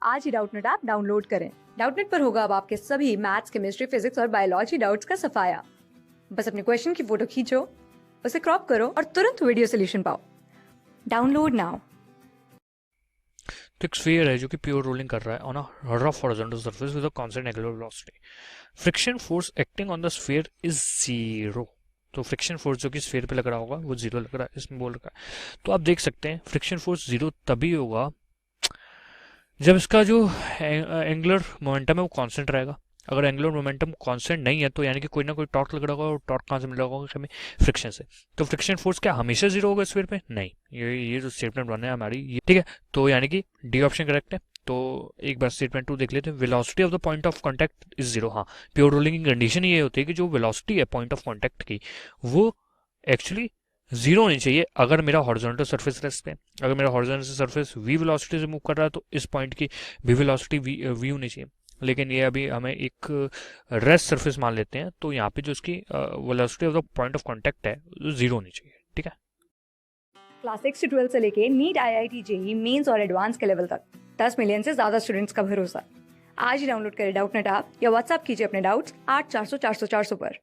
आज ही Doubtnut app download करें। डाउटनट पर होगा अब आपके सभी मैथ्स, केमिस्ट्री, फिजिक्स और बायोलॉजी डाउट्स का सफाया। बस अपने क्वेश्चन की फोटो खींचो, उसे क्रॉप करो और तुरंत वीडियो सोल्यूशन पाओ। Download now. तो एक स्फीयर है जो कि प्योर रोलिंग कर रहा है on a rough horizontal surface with a constant angular velocity. Friction force acting on the sphere is zero. तो फ्रिक्शन फोर्स जो कि स्फीयर पे लग रहा होगा वो जीरो लग रहा है, इसमें बोल रखा है। तो आप देख सकते हैं फ्रिक्शन फोर्स जीरो तभी होगा जब इसका जो एंगुलर मोमेंटम है वो कांस्टेंट रहेगा। अगर एंगुलर मोमेंटम कांस्टेंट नहीं है तो यानी कि कोई ना कोई टॉर्क लग रहा होगा, और टॉर्क कहाँ से मिल रहा होगा हमें? फ्रिक्शन से। तो फ्रिक्शन फोर्स क्या हमेशा जीरो होगा स्फीयर पे? नहीं, ये जो स्टेटमेंट बना है हमारी ये ठीक है। तो यानी कि डी ऑप्शन करेक्ट है। तो एक बार स्टेटमेंट 2 देख लेते हैं। Velocity of the point of contact is zero. हाँ, प्योर रोलिंग की कंडीशन ये होती है कि जो वेलोसिटी है पॉइंट ऑफ कांटेक्ट की वो एक्चुअली जीरो होनी चाहिए अगर मेरा हॉरिजॉन्टल सरफेस रेस्ट पे। अगर मेरा हॉरिजॉन्टल सरफेस v वेलोसिटी से मूव कर रहा है तो इस पॉइंट की v वेलोसिटी v होनी चाहिए। लेकिन ये अभी हमें एक रेस्ट सरफेस मान लेते हैं, तो यहाँ पे जो इसकी velocity of the point of contact है जीरो होनी चाहिए। ठीक है। क्लास 6 से 12 से लेके नीट, IIT JEE मेंस और एडवांस के लेवल तक 10 मिलियन से ज्यादा स्टूडेंट्स का भरोसा। आज ही डाउनलोड करें डाउटनट ऐप या व्हाट्सएप कीजिए अपने डाउट्स 8400 400 400 पर।